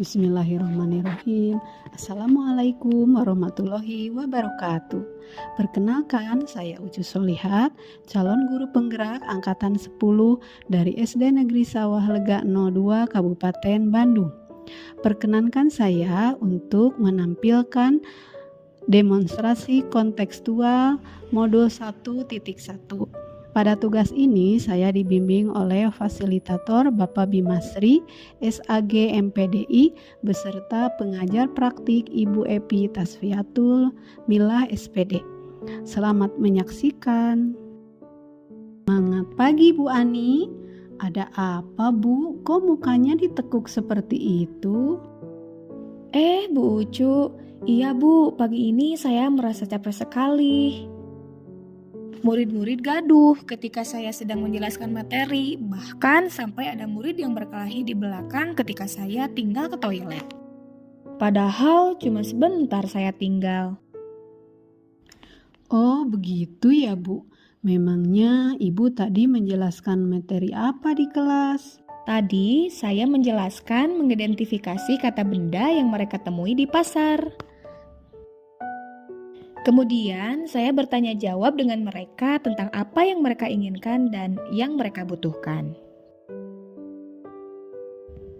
Bismillahirrahmanirrahim. Assalamualaikum warahmatullahi wabarakatuh. Perkenalkan, saya Ucu Solihat, calon guru penggerak angkatan 10 dari SD Negeri Sawah Lega 02 Kabupaten Bandung. Perkenankan saya untuk menampilkan demonstrasi kontekstual modul 1.1. Pada tugas ini saya dibimbing oleh fasilitator Bapak Bimasri, SAG MPDI, beserta pengajar praktik Ibu Epi Tasfiatul Milah SPD. Selamat menyaksikan. Semangat pagi Bu Ani. Ada apa Bu? Kok mukanya ditekuk seperti itu? Bu Ucu, iya Bu, pagi ini saya merasa capek sekali. Murid-murid gaduh ketika saya sedang menjelaskan materi, bahkan sampai ada murid yang berkelahi di belakang ketika saya tinggal ke toilet. Padahal cuma sebentar saya tinggal. Oh begitu ya Bu. Memangnya Ibu tadi menjelaskan materi apa di kelas? Tadi saya menjelaskan mengidentifikasi kata benda yang mereka temui di pasar. Kemudian saya bertanya jawab dengan mereka tentang apa yang mereka inginkan dan yang mereka butuhkan.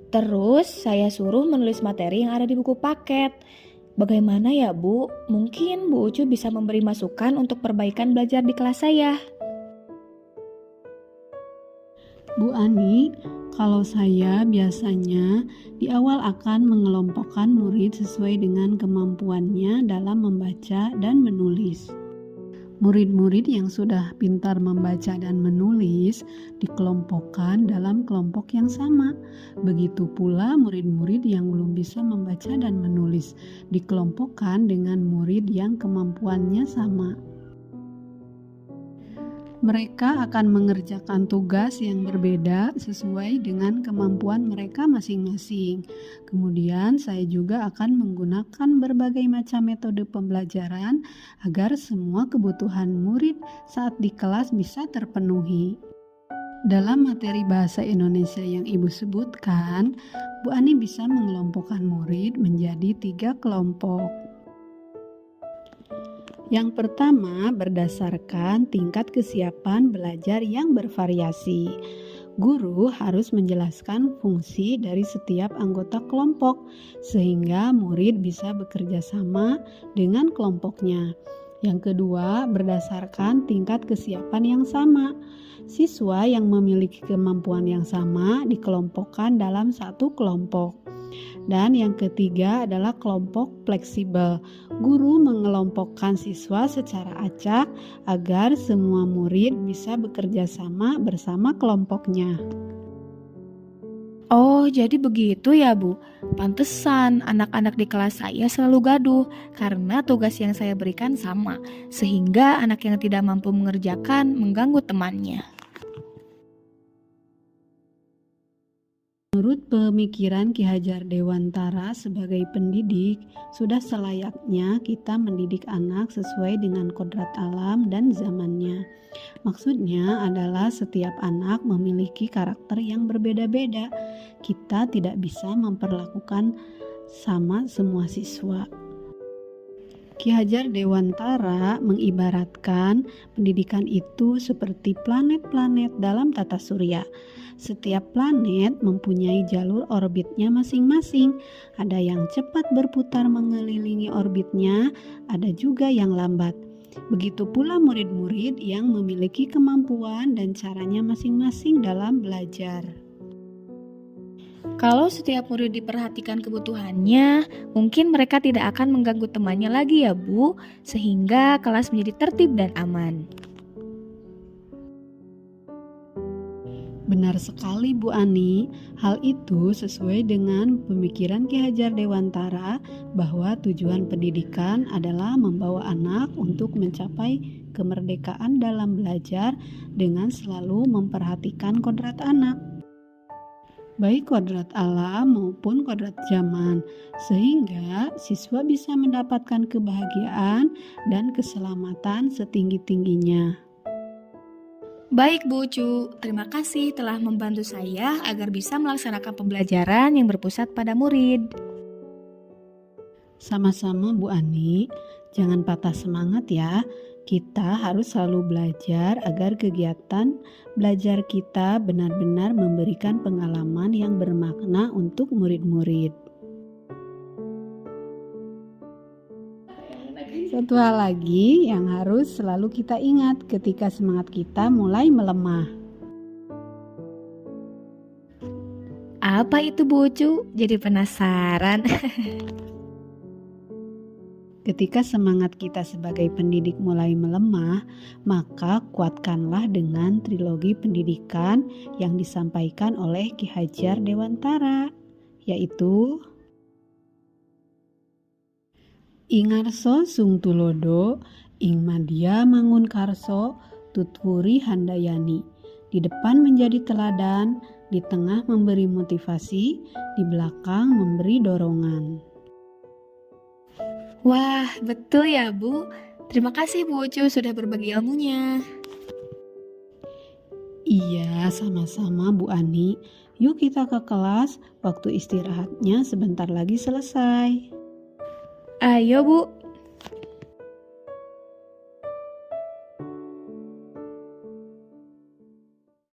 Terus saya suruh menulis materi yang ada di buku paket. Bagaimana ya Bu? Mungkin Bu Ucu bisa memberi masukan untuk perbaikan belajar di kelas saya. Bu Ani, kalau saya biasanya di awal akan mengelompokkan murid sesuai dengan kemampuannya dalam membaca dan menulis. Murid-murid yang sudah pintar membaca dan menulis dikelompokkan dalam kelompok yang sama. Begitu pula murid-murid yang belum bisa membaca dan menulis dikelompokkan dengan murid yang kemampuannya sama. Mereka akan mengerjakan tugas yang berbeda sesuai dengan kemampuan mereka masing-masing. Kemudian saya juga akan menggunakan berbagai macam metode pembelajaran agar semua kebutuhan murid saat di kelas bisa terpenuhi. Dalam materi bahasa Indonesia yang Ibu sebutkan, Bu Ani bisa mengelompokkan murid menjadi 3 kelompok. Yang pertama, berdasarkan tingkat kesiapan belajar yang bervariasi. Guru harus menjelaskan fungsi dari setiap anggota kelompok, sehingga murid bisa bekerja sama dengan kelompoknya. Yang kedua, berdasarkan tingkat kesiapan yang sama. Siswa yang memiliki kemampuan yang sama dikelompokkan dalam satu kelompok. Dan yang ketiga adalah kelompok fleksibel. Guru mengelompokkan siswa secara acak agar semua murid bisa bekerja sama bersama kelompoknya. Oh, jadi begitu ya Bu. Pantesan anak-anak di kelas saya selalu gaduh karena tugas yang saya berikan sama, sehingga anak yang tidak mampu mengerjakan mengganggu temannya. Menurut pemikiran Ki Hajar Dewantara sebagai pendidik, sudah selayaknya kita mendidik anak sesuai dengan kodrat alam dan zamannya. Maksudnya adalah setiap anak memiliki karakter yang berbeda-beda. Kita tidak bisa memperlakukan sama semua siswa. Ki Hajar Dewantara mengibaratkan pendidikan itu seperti planet-planet dalam tata surya. Setiap planet mempunyai jalur orbitnya masing-masing. Ada yang cepat berputar mengelilingi orbitnya, ada juga yang lambat. Begitu pula murid-murid yang memiliki kemampuan dan caranya masing-masing dalam belajar. Kalau setiap murid diperhatikan kebutuhannya, mungkin mereka tidak akan mengganggu temannya lagi ya Bu, sehingga kelas menjadi tertib dan aman. Benar sekali Bu Ani, hal itu sesuai dengan pemikiran Ki Hajar Dewantara bahwa tujuan pendidikan adalah membawa anak untuk mencapai kemerdekaan dalam belajar dengan selalu memperhatikan kodrat anak. Baik kodrat alam maupun kodrat zaman, sehingga siswa bisa mendapatkan kebahagiaan dan keselamatan setinggi-tingginya. Baik Bu Ucu, terima kasih telah membantu saya agar bisa melaksanakan pembelajaran yang berpusat pada murid. Sama-sama Bu Ani, jangan patah semangat ya. Kita harus selalu belajar agar kegiatan belajar kita benar-benar memberikan pengalaman yang bermakna untuk murid-murid. Satu hal lagi yang harus selalu kita ingat ketika semangat kita mulai melemah. Apa itu Bu Ucu? Jadi penasaran. Ketika semangat kita sebagai pendidik mulai melemah, maka kuatkanlah dengan trilogi pendidikan yang disampaikan oleh Ki Hajar Dewantara, yaitu Ingarso sung tulodo, ing madya mangun karso, tutwuri handayani. Di depan menjadi teladan, di tengah memberi motivasi, di belakang memberi dorongan. Wah, betul ya Bu. Terima kasih Bu Ucu sudah berbagi ilmunya. Iya, sama-sama Bu Ani. Yuk kita ke kelas, waktu istirahatnya sebentar lagi selesai. Ayo Bu,